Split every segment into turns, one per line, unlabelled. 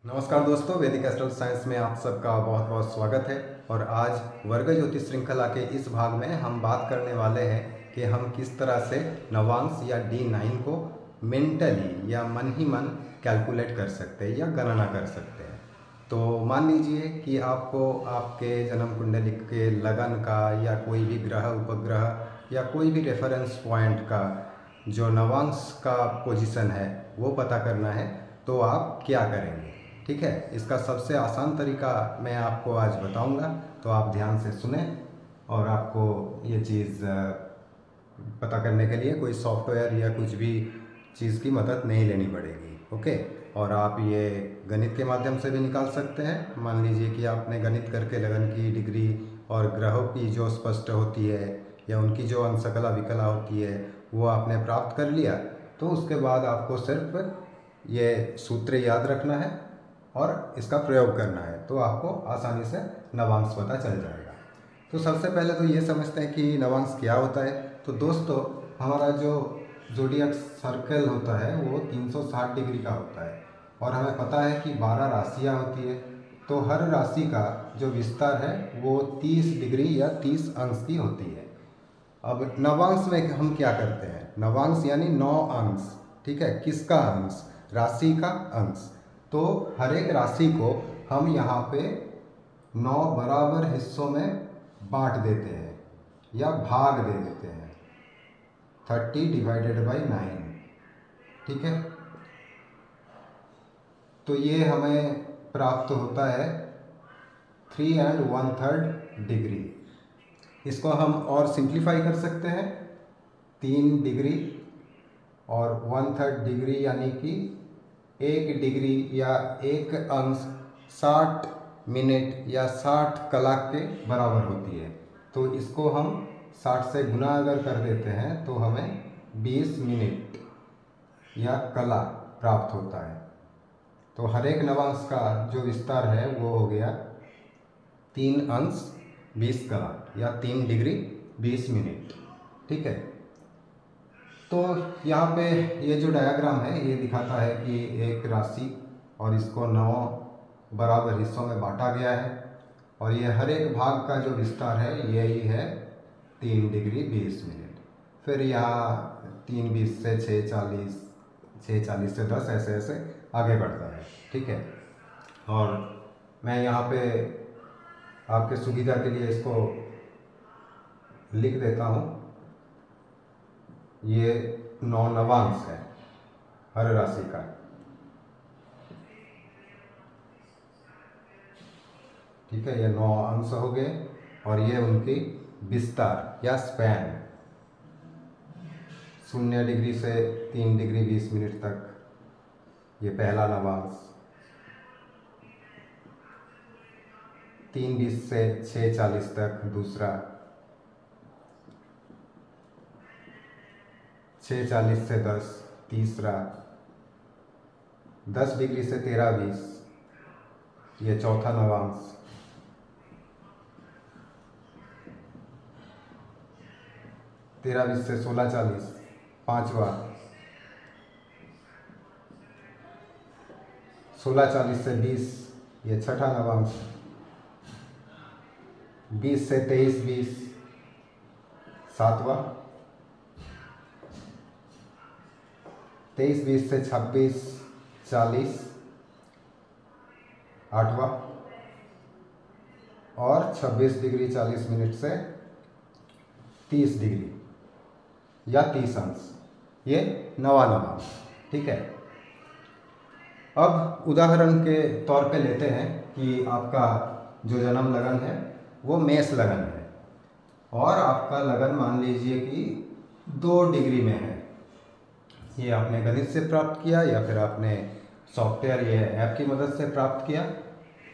नमस्कार दोस्तों, वैदिक एस्ट्रो साइंस में आप सबका बहुत बहुत स्वागत है। और आज वर्ग ज्योतिष श्रृंखला के इस भाग में हम बात करने वाले हैं कि हम किस तरह से नवांश या D9 को मेंटली या मन ही मन कैलकुलेट कर सकते हैं या गणना कर सकते हैं। तो मान लीजिए कि आपको आपके जन्म कुंडली के लगन का या कोई भी ग्रह उपग्रह या कोई भी रेफरेंस पॉइंट का जो नवांश का पोजीशन है वो पता करना है, तो आप क्या करेंगे। ठीक है, इसका सबसे आसान तरीका मैं आपको आज बताऊंगा, तो आप ध्यान से सुने। और आपको ये चीज़ पता करने के लिए कोई सॉफ्टवेयर या कुछ भी चीज़ की मदद नहीं लेनी पड़ेगी। ओके, और आप ये गणित के माध्यम से भी निकाल सकते हैं। मान लीजिए कि आपने गणित करके लगन की डिग्री और ग्रहों की जो स्पष्ट होती है या उनकी जो अंशकला विकला होती है वो आपने प्राप्त कर लिया, तो उसके बाद आपको सिर्फ ये सूत्र याद रखना है और इसका प्रयोग करना है, तो आपको आसानी से नवांश पता चल जाएगा। तो सबसे पहले तो ये समझते हैं कि नवांश क्या होता है। तो दोस्तों, हमारा जो ज़ोडिएक सर्कल होता है वो 360 डिग्री का होता है और हमें पता है कि 12 राशियाँ होती है। तो हर राशि का जो विस्तार है वो 30 डिग्री या 30 अंश की होती है। अब नवांश में हम क्या करते हैं, नवांश यानी 9 अंश। ठीक है, किसका अंश? राशि का अंश। तो हर एक राशि को हम यहाँ पे 9 बराबर हिस्सों में बांट देते हैं या भाग दे देते हैं, 30 डिवाइडेड बाई 9। ठीक है, तो ये हमें प्राप्त होता है 3 1/3 डिग्री। इसको हम और सिंप्लीफाई कर सकते हैं, 3 डिग्री और 1/3 डिग्री यानी कि 1 डिग्री या 1 अंश 60 मिनट या 60 कला के बराबर होती है। तो इसको हम 60 से गुना अगर कर देते हैं तो हमें 20 मिनट या कला प्राप्त होता है। तो हर एक नवांश का जो विस्तार है वो हो गया 3 अंश 20 कला या 3 डिग्री 20 मिनट। ठीक है, तो यहाँ पे ये जो डायग्राम है ये दिखाता है कि एक राशि और इसको 9 बराबर हिस्सों में बांटा गया है और ये हर एक भाग का जो विस्तार है यही है 3 डिग्री 20 मिनट। फिर यहाँ 3 20 से 6 40, 6 40 से 10, ऐसे ऐसे आगे बढ़ता है। ठीक है, और मैं यहाँ पे आपके सुविधा के लिए इसको लिख देता हूँ। ये 9 नवांश है हर राशि का। ठीक है, ये 9 अंश हो गए और ये उनकी विस्तार या स्पैन 0 डिग्री से 3 डिग्री 20 मिनट तक, ये पहला नवांश। 3 20 से 6 40 तक दूसरा, 6 40 से 10 तीसरा, 10 डिग्री से 13 20 ये चौथा नवांश, 13 20 से 16 40 पाँचवा, 16 40 से 20 ये छठा नवांश, 20 से 23 20 सातवां, 23 20 से 26 40 आठवां और 26 डिग्री 40 मिनट से 30 डिग्री या 30 अंश, ये नवा नवांश। ठीक है, अब उदाहरण के तौर पे लेते हैं कि आपका जो जन्म लगन है वो मेष लगन है और आपका लगन मान लीजिए कि 2 डिग्री में है। ये आपने गणित से प्राप्त किया या फिर आपने सॉफ्टवेयर ये ऐप की मदद से प्राप्त किया,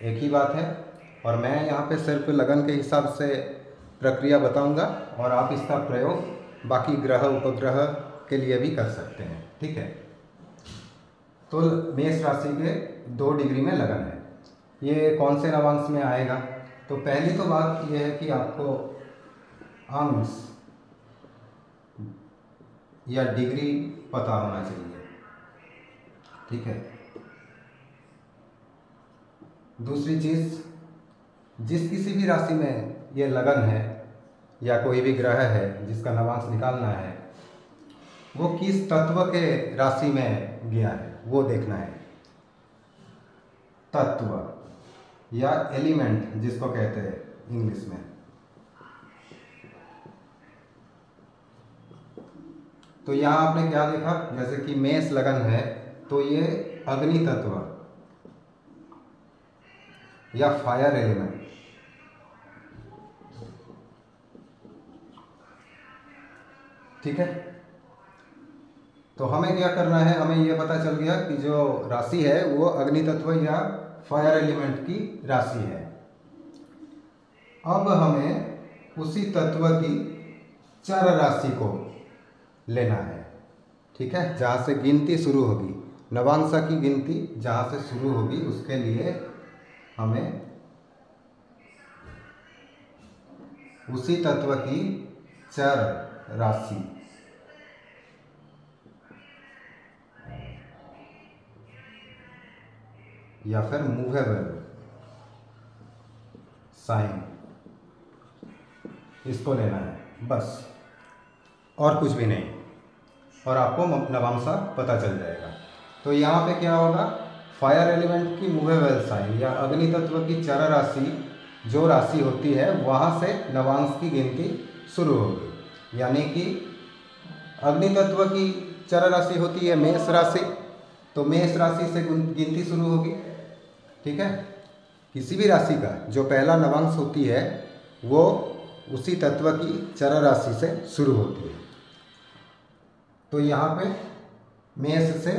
एक ही बात है। और मैं यहाँ पे सिर्फ लगन के हिसाब से प्रक्रिया बताऊंगा और आप इसका प्रयोग बाकी ग्रह उपग्रह के लिए भी कर सकते हैं। ठीक है, तो मेष राशि के 2 डिग्री में लगन है, ये कौन से नवांश में आएगा? तो पहली तो बात यह है कि आपको अंश या डिग्री पता होना चाहिए। ठीक है, दूसरी चीज़, जिस किसी भी राशि में ये लगन है या कोई भी ग्रह है जिसका नवांश निकालना है, वो किस तत्व के राशि में गया है वो देखना है। तत्व या एलिमेंट जिसको कहते हैं इंग्लिश में। तो यहाँ आपने क्या देखा, जैसे कि मेष लगन है तो ये अग्नि तत्व या फायर एलिमेंट, ठीक है। तो हमें क्या करना है, हमें यह पता चल गया कि जो राशि है वो अग्नि तत्व या फायर एलिमेंट की राशि है। अब हमें उसी तत्व की चर राशि को लेना है, ठीक है। जहाँ से गिनती शुरू होगी, नवांशा की गिनती जहाँ से शुरू होगी, उसके लिए हमें उसी तत्व की चर राशि या फिर मूवेबल साइन, इसको लेना है बस, और कुछ भी नहीं, और आपको नवांशा पता चल जाएगा। तो यहाँ पे क्या होगा, फायर एलिमेंट की मूवेबल साइन या अग्नि तत्व की चर राशि जो राशि होती है वहाँ से नवांश की गिनती शुरू होगी। यानी कि अग्नि तत्व की चर राशि होती है मेष राशि, तो मेष राशि से गिनती शुरू होगी, ठीक है। किसी भी राशि का जो पहला नवांश होती है वो उसी तत्व की चर राशि से शुरू होती है। तो यहाँ पे मेष से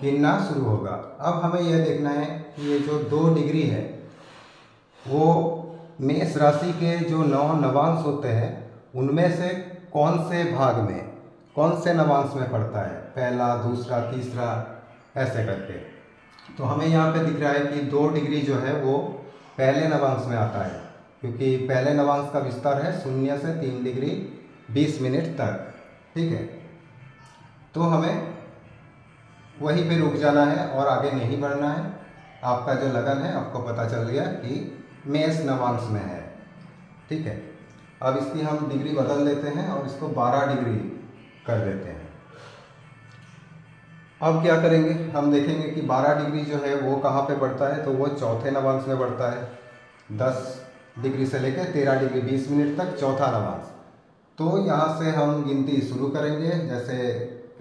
गिनना शुरू होगा। अब हमें यह देखना है कि ये जो 2 डिग्री है वो मेष राशि के जो 9 नवांश होते हैं उनमें से कौन से भाग में, कौन से नवांश में पड़ता है, पहला, दूसरा, तीसरा, ऐसे करके। तो हमें यहाँ पे दिख रहा है कि 2 डिग्री जो है वो पहले नवांश में आता है, क्योंकि पहले नवांश का विस्तार है 0 से 3 डिग्री 20 मिनट तक, ठीक है। तो हमें वहीं पे रुक जाना है और आगे नहीं बढ़ना है। आपका जो लगन है आपको पता चल गया कि मेष नवांश में है, ठीक है। अब इसकी हम डिग्री बदल देते हैं और इसको 12 डिग्री कर देते हैं। अब क्या करेंगे, हम देखेंगे कि 12 डिग्री जो है वो कहाँ पे बढ़ता है, तो वो चौथे नवांश में बढ़ता है। 10 डिग्री से लेकर 13 डिग्री 20 मिनट तक चौथा नवांश। तो यहाँ से हम गिनती शुरू करेंगे जैसे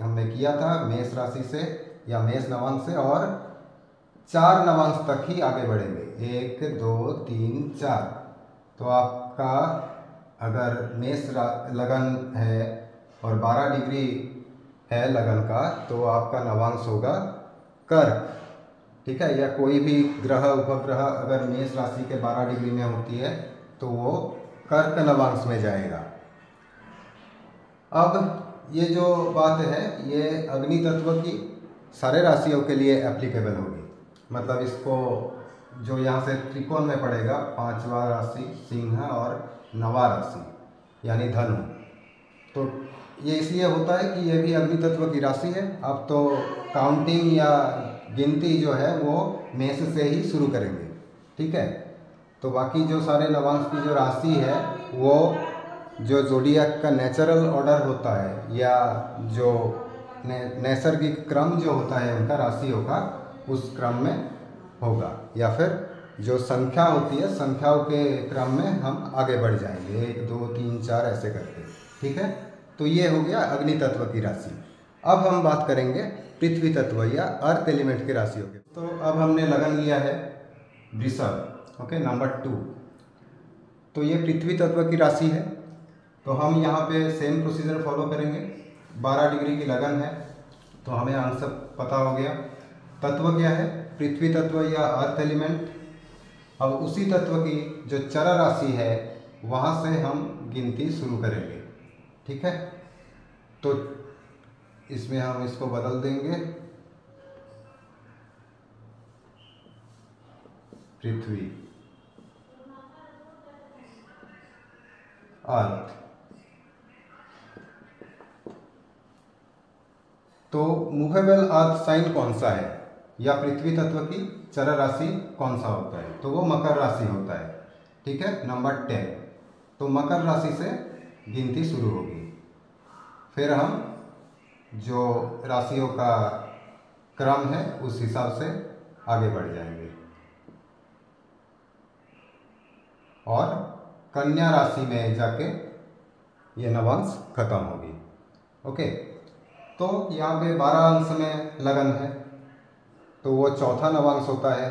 हमने किया था मेष राशि से या मेष नवांश से, और 4 नवांश तक ही आगे बढ़ेंगे, 1 2 3 4। तो आपका अगर मेष लगन है और 12 डिग्री है लगन का, तो आपका नवांश होगा कर्क, ठीक है। या कोई भी ग्रह उपग्रह अगर मेष राशि के 12 डिग्री में होती है तो वो कर्क नवांश में जाएगा। अब ये जो बात है ये अग्नि तत्व की सारे राशियों के लिए एप्लीकेबल होगी। मतलब इसको जो यहाँ से त्रिकोण में पड़ेगा, 5वां राशि सिंह और 9वां राशि यानी धनु, तो ये इसलिए होता है कि ये भी अग्नि तत्व की राशि है। अब तो काउंटिंग या गिनती जो है वो मेष से ही शुरू करेंगे, ठीक है। तो बाकी जो सारे नवांश की जो राशि है वो जो ज़ोडिएक का नेचुरल ऑर्डर होता है या जो नैसर्गिक क्रम जो होता है उनका राशियों का, उस क्रम में होगा, या फिर जो संख्या होती है संख्याओं के क्रम में हम आगे बढ़ जाएंगे, 1 2 3 4 ऐसे करके, ठीक है। तो ये हो गया अग्नि तत्व की राशि। अब हम बात करेंगे पृथ्वी तत्व या अर्थ एलिमेंट की राशियों के। तो अब हमने लगन लिया है वृषभ, ओके, नंबर 2। तो ये पृथ्वी तत्व की राशि है। तो हम यहाँ पे सेम प्रोसीजर फॉलो करेंगे। 12 डिग्री की लगन है तो हमें आंसर पता हो गया। तत्व क्या है, पृथ्वी तत्व या अर्थ एलिमेंट। अब उसी तत्व की जो चर राशि है वहाँ से हम गिनती शुरू करेंगे, ठीक है। तो इसमें हम इसको बदल देंगे, पृथ्वी, अर्थ। तो मूवेबल अर्थ साइन कौन सा है, या पृथ्वी तत्व की चर राशि कौन सा होता है, तो वो मकर राशि होता है। ठीक है, नंबर 10। तो मकर राशि से गिनती शुरू होगी, फिर हम जो राशियों का क्रम है उस हिसाब से आगे बढ़ जाएंगे और कन्या राशि में जाके ये नवांश खत्म होगी। ओके, तो यहाँ पे 12 अंश में लगन है, तो वो चौथा नवांश होता है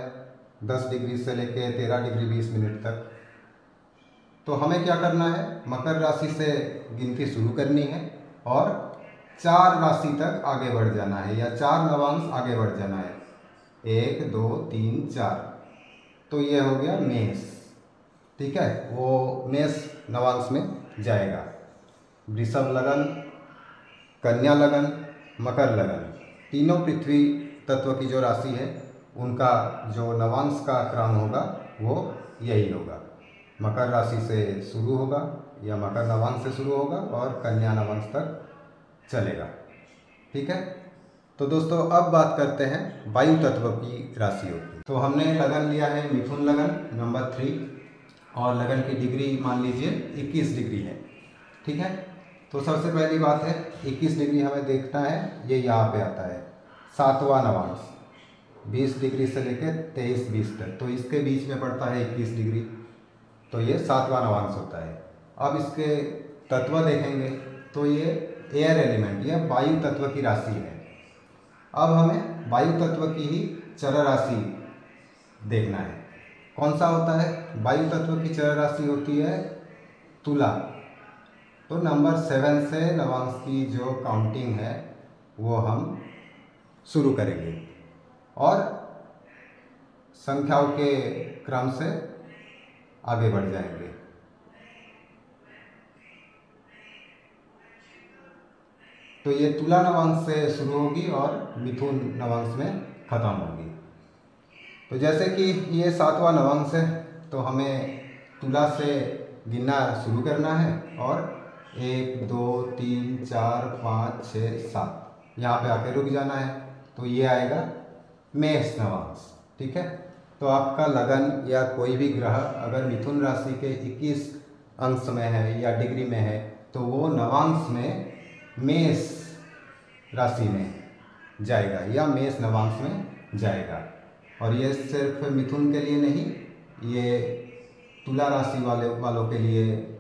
10 डिग्री से लेके 13 डिग्री 20 मिनट तक। तो हमें क्या करना है, मकर राशि से गिनती शुरू करनी है और 4 राशि तक आगे बढ़ जाना है या 4 नवांश आगे बढ़ जाना है। 1 2 3 4, तो ये हो गया मेष। ठीक है, वो मेष नवांश में जाएगा। वृषभ लगन, कन्या लगन, मकर लगन, तीनों पृथ्वी तत्व की जो राशि है उनका जो नवांश का क्रम होगा वो यही होगा। मकर राशि से शुरू होगा या मकर नवांश से शुरू होगा और कन्या नवांश तक चलेगा। ठीक है, तो दोस्तों अब बात करते हैं वायु तत्व की राशियों की। तो हमने लगन लिया है मिथुन लगन नंबर 3 और लगन की डिग्री मान लीजिए 21 डिग्री है। ठीक है, तो सबसे पहली बात है 21 डिग्री हमें देखना है, ये यहाँ पे आता है 7वां नवांश 20 डिग्री से लेकर 23-20 तक, तो इसके बीच में पड़ता है 21 डिग्री, तो ये 7वां नवांश होता है। अब इसके तत्व देखेंगे तो ये एयर एलिमेंट या वायु तत्व की राशि है। अब हमें वायु तत्व की ही चर राशि देखना है। कौन सा होता है, वायु तत्व की चर राशि होती है तुला। तो नंबर 7 से नवांश की जो काउंटिंग है वो हम शुरू करेंगे और संख्याओं के क्रम से आगे बढ़ जाएंगे। तो ये तुला नवांश से शुरू होगी और मिथुन नवांश में खत्म होगी। तो जैसे कि ये 7वां नवांश है तो हमें तुला से गिनना शुरू करना है और 1 2 3 4 5 6 7 यहाँ पे आके रुक जाना है, तो ये आएगा मेष नवांश। ठीक है, तो आपका लगन या कोई भी ग्रह अगर मिथुन राशि के 21 अंश में है या डिग्री में है तो वो नवांश में मेष राशि में जाएगा या मेष नवांश में जाएगा। और ये सिर्फ मिथुन के लिए नहीं, ये तुला राशि वालों के लिए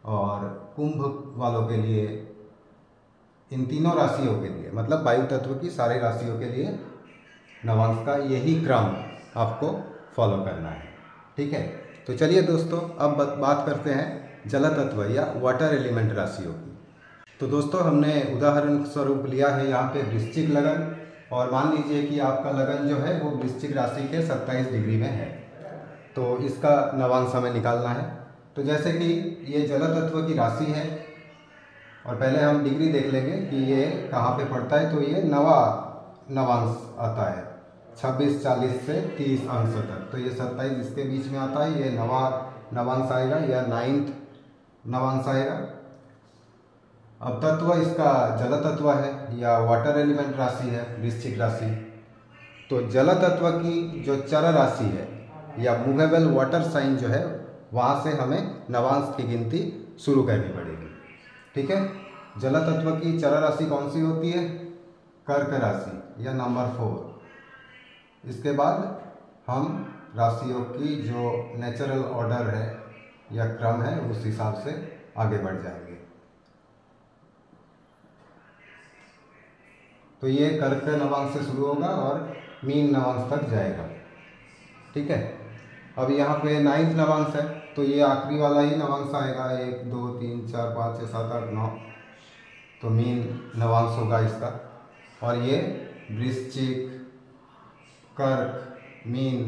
और कुंभ वालों के लिए, इन तीनों राशियों के लिए, मतलब वायु तत्व की सारी राशियों के लिए नवांश का यही क्रम आपको फॉलो करना है। ठीक है, तो चलिए दोस्तों अब बात करते हैं जल तत्व या वाटर एलिमेंट राशियों की। तो दोस्तों हमने उदाहरण स्वरूप लिया है यहाँ पे वृश्चिक लगन, और मान लीजिए कि आपका लगन जो है वो वृश्चिक राशि के 27 डिग्री में है, तो इसका नवांश हमें निकालना है। तो जैसे कि ये जल तत्व की राशि है और पहले हम डिग्री देख लेंगे कि ये कहाँ पे पड़ता है। तो ये नवांश आता है 26 40 से 30 अंश तक, तो ये 27 इसके बीच में आता है, ये नवांश आएगा या 9th नवांश आएगा। अब तत्व इसका जल तत्व है या वाटर एलिमेंट राशि है वृश्चिक राशि। तो जल तत्व की जो चर राशि है या मूवेबल वाटर साइन जो है वहाँ से हमें नवांश की गिनती शुरू करनी पड़ेगी। ठीक है, जल तत्व की चर राशि कौन सी होती है, कर्क राशि या नंबर 4। इसके बाद हम राशियों की जो नेचुरल ऑर्डर है या क्रम है उस हिसाब से आगे बढ़ जाएंगे। तो ये कर्क नवांश से शुरू होगा और मीन नवांश तक जाएगा। ठीक है, अब यहाँ पे 9th नवांश है तो ये आखिरी वाला ही नवांश आएगा, 1 2 3 4 5 6 7 8 9, तो मीन नवांश होगा इसका। और ये वृश्चिक, कर्क, मीन,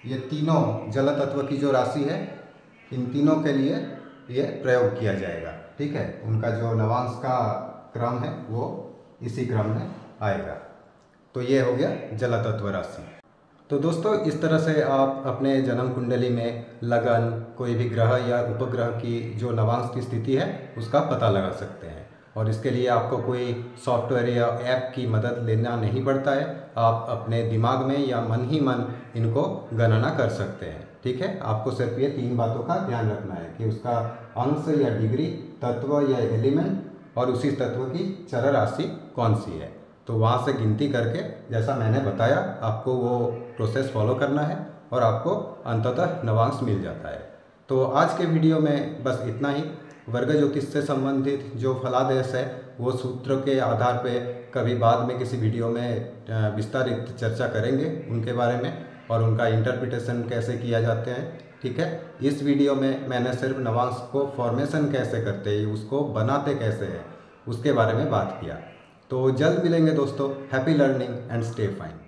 ये तीनों जल तत्व की जो राशि है इन तीनों के लिए ये प्रयोग किया जाएगा। ठीक है, उनका जो नवांश का क्रम है वो इसी क्रम में आएगा। तो ये हो गया जल तत्व राशि। तो दोस्तों इस तरह से आप अपने जन्म कुंडली में लगन, कोई भी ग्रह या उपग्रह की जो नवांश की स्थिति है उसका पता लगा सकते हैं। और इसके लिए आपको कोई सॉफ्टवेयर या ऐप की मदद लेना नहीं पड़ता है। आप अपने दिमाग में या मन ही मन इनको गणना कर सकते हैं। ठीक है, आपको सिर्फ ये 3 बातों का ध्यान रखना है कि उसका अंश या डिग्री, तत्व या एलिमेंट और उसी तत्व की चर राशि कौन सी है। तो वहाँ से गिनती करके जैसा मैंने बताया आपको वो प्रोसेस फॉलो करना है और आपको अंततः नवांश मिल जाता है। तो आज के वीडियो में बस इतना ही। वर्ग ज्योतिष से संबंधित जो फलादेश है वो सूत्र के आधार पे कभी बाद में किसी वीडियो में विस्तारित चर्चा करेंगे उनके बारे में और उनका इंटरप्रिटेशन कैसे किया जाते हैं। ठीक है, इस वीडियो में मैंने सिर्फ नवांश को फॉर्मेशन कैसे करते हैं, उसको बनाते कैसे हैं, उसके बारे में बात किया। तो जल्द मिलेंगे दोस्तों। Happy learning and stay fine.